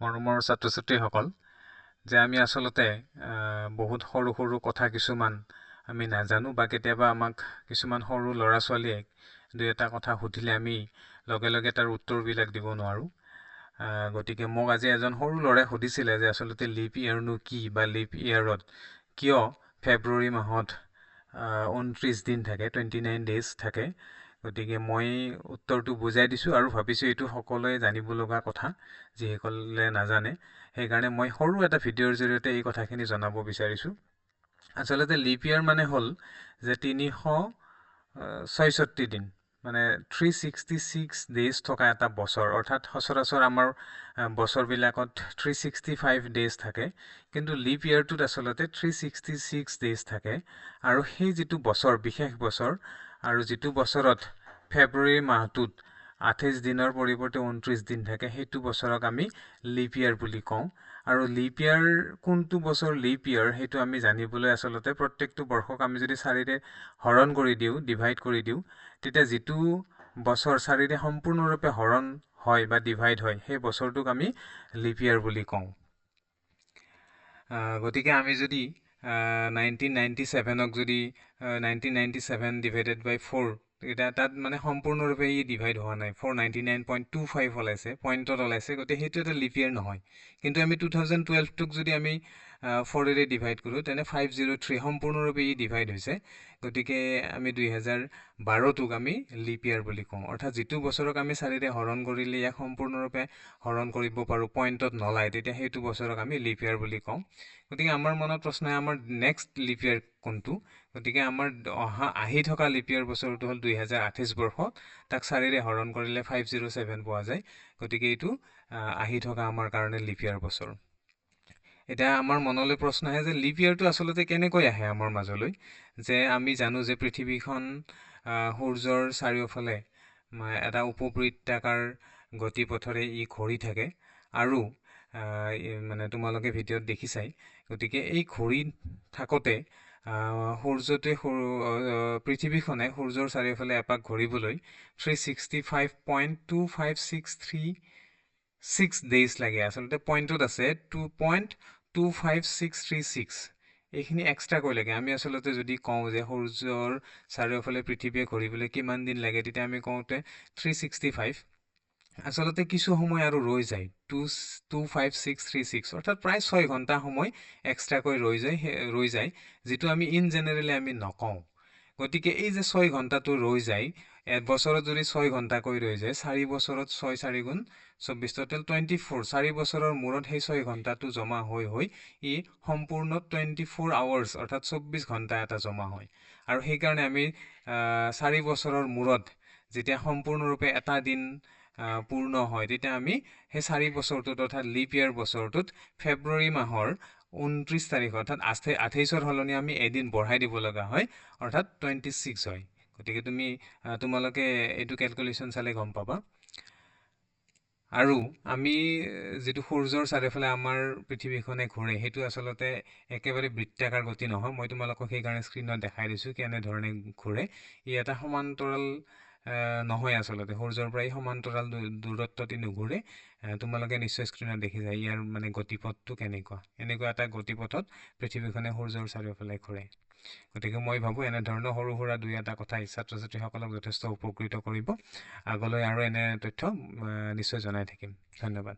মৰমৰ ছাত্ৰ ছাত্ৰীসকল যে আমি আচলতে বহুত সৰু সৰু কথা কিছুমান আমি নাজানো বা কেতিয়াবা আমাক কিছুমান সৰু ল'ৰা ছোৱালীয়ে দুই এটা কথা সুধিলে আমি লগে লগে তাৰ উত্তৰবিলাক দিব নোৱাৰোঁ। গতিকে মোক আজি এজন সৰু ল'ৰাই সুধিছিলে যে আচলতে লিপ ইয়েৰনো কি বা লিপ ইয়েৰত কিয় ফেব্ৰুৱাৰী মাহত 29 দিন থাকে, 29 ডেজ থাকে। গতিকে মই উত্তৰটো বুজাই দিছোঁ আৰু ভাবিছোঁ এইটো সকলোৱে জানিব লগা কথা, যিসকলে নাজানে। সেইকাৰণে মই সৰু এটা ভিডিঅ'ৰ জৰিয়তে এই কথাখিনি জনাব বিচাৰিছোঁ। আচলতে লিপ ইয়েৰ মানে হ'ল যে 366 দিন, মানে 366 ডেজ থকা এটা বছৰ। অৰ্থাৎ সচৰাচৰ আমাৰ বছৰবিলাকত 365 ডেজ থাকে, কিন্তু লিপ ইয়েৰটোত আচলতে 366 ডেজ থাকে। আৰু সেই যিটো বছৰ, বিশেষ বছৰ, আৰু যিটো বছৰত ফেব্ৰুৱাৰী মাহটোত 28 দিনৰ পৰিৱৰ্তে 29 দিন থাকে, সেইটো বছৰক আমি লিপ ইয়েৰ বুলি কওঁ। আৰু লিপ ইয়েৰ কোনটো বছৰ লিপ ইয়েৰ সেইটো আমি জানিবলৈ আচলতে প্ৰত্যেকটো বৰ্ষক আমি যদি 4ৰে হৰণ কৰি দিওঁ, ডিভাইড কৰি দিওঁ, তেতিয়া যিটো বছৰ 4ৰে সম্পূৰ্ণৰূপে হৰণ হয় বা ডিভাইড হয়, সেই বছৰটোক আমি লিপ ইয়েৰ বুলি কওঁ। গতিকে আমি যদি 1997ক যদি 1997 ডিভাইডেড বাই 4, এতিয়া তাত মানে সম্পূৰ্ণৰূপে ই ডিভাইড হোৱা নাই, 499.25 ওলাইছে, পইণ্টত ওলাইছে, গতিকে সেইটো এটা লিপ ইয়েৰ নহয়। কিন্তু আমি 2012টোক যদি আমি 4ৰে ডিভাইড কৰোঁ, তেনে 503 সম্পূৰ্ণৰূপে ই ডিভাইড হৈছে। গতিকে আমি 2012টোক আমি লিপ ইয়েৰ বুলি কওঁ। অৰ্থাৎ যিটো বছৰক আমি 4ৰে হৰণ কৰিলে ইয়াক সম্পূৰ্ণৰূপে হৰণ কৰিব পাৰোঁ, পইণ্টত নলায়, তেতিয়া সেইটো বছৰক আমি লিপ ইয়েৰ বুলি কওঁ। গতিকে আমাৰ মনত প্ৰশ্ন হয়, আমাৰ নেক্সট লিপ ইয়েৰ কোনটো? গতিকে আমাৰ আহি থকা লিপ ইয়েৰ বছৰটো হ'ল 2028 বৰ্ষ। তাক 4ৰে হৰণ কৰিলে 507 পোৱা যায়। গতিকে এইটো আহি থকা আমাৰ কাৰণে লিপ ইয়েৰ বছৰ। এতিয়া আমাৰ মনলৈ প্ৰশ্ন আহে যে লিপ ইয়েৰটো আচলতে কেনেকৈ আহে আমাৰ মাজলৈ? যে আমি জানো যে পৃথিৱীখন সূৰ্যৰ চাৰিওফালে এটা উপবৃত্তাকাৰ গতিপথৰে ই ঘূৰি থাকে, আৰু মানে তোমালোকে ভিডিঅ'ত দেখিছাই। গতিকে এই ঘূৰি থাকোঁতে পৃথিৱীখনে সূৰ্যৰ চাৰিওফালে এপাক ঘূৰিবলৈ 365.25636 ডেইজ লাগে। আচলতে পইণ্টত আছে 2.25636। এইখিনি এক্সট্ৰাকৈ লাগে। আমি আচলতে যদি কওঁ যে সূৰ্যৰ চাৰিওফালে পৃথিৱীয়ে ঘূৰিবলৈ কিমান দিন লাগে, তেতিয়া আমি কওঁতে 365। আচলতে কিছু সময় আৰু ৰৈ যায়, 25636, অৰ্থাৎ প্ৰায় 6 ঘণ্টা সময় এক্সট্ৰাকৈ ৰৈ যায়, যিটো আমি ইন জেনেৰেলি আমি নকওঁ। গতিকে এই যে 6 ঘণ্টাটো ৰৈ যায়, বছৰত যদি 6 ঘণ্টাকৈ ৰৈ যায়, 4 বছৰত 6 4 গুণ 24, টোটেল 24, 4 বছৰৰ মূৰত সেই 6 ঘণ্টাটো জমা হৈ ই সম্পূৰ্ণ 24 আৱাৰ্ছ, অৰ্থাৎ 24 ঘণ্টা এটা জমা হয়। আৰু সেইকাৰণে আমি 4 বছৰৰ মূৰত যেতিয়া সম্পূৰ্ণৰূপে এটা দিন পূৰ্ণ হয়, তেতিয়া আমি সেই 4 বছৰটোত, অৰ্থাৎ লিপ ইয়েৰ বছৰটোত ফেব্ৰুৱাৰী মাহৰ 29 তাৰিখ, অৰ্থাৎ 28ৰ সলনি আমি এদিন বঢ়াই দিব লগা হয়, অৰ্থাৎ 26 হয়। গতিকে তোমালোকে এইটো কেলকুলেশ্যন চালে গম পাবা। আৰু আমি যিটো সূৰ্যৰ চাৰিওফালে আমাৰ পৃথিৱীখনে ঘূৰে, সেইটো আচলতে একেবাৰে বৃত্তাকাৰ গতি নহয়। মই তোমালোকক সেইকাৰণে স্ক্ৰীণত দেখাই দিছোঁ কেনেধৰণে ঘূৰে। ই এটা সমান্তৰাল নহয়, আচলতে সূৰ্যৰ পৰা এই সমান্তৰাল দূৰত্বত নুঘূৰে। তোমালোকে নিশ্চয় স্ক্ৰীণত দেখিছা ইয়াৰ মানে গতিপথটো কেনেকুৱা। এনেকুৱা এটা গতিপথত পৃথিৱীখনে সূৰ্যৰ চাৰিওফালে ঘূৰে। গতিকে মই ভাবোঁ এনেধৰণৰ সৰু সুৰা দুই এটা কথাই ছাত্ৰ ছাত্ৰীসকলক যথেষ্ট উপকৃত কৰিব। আগলৈ আৰু এনে তথ্য নিশ্চয় জনাই থাকিম। ধন্যবাদ।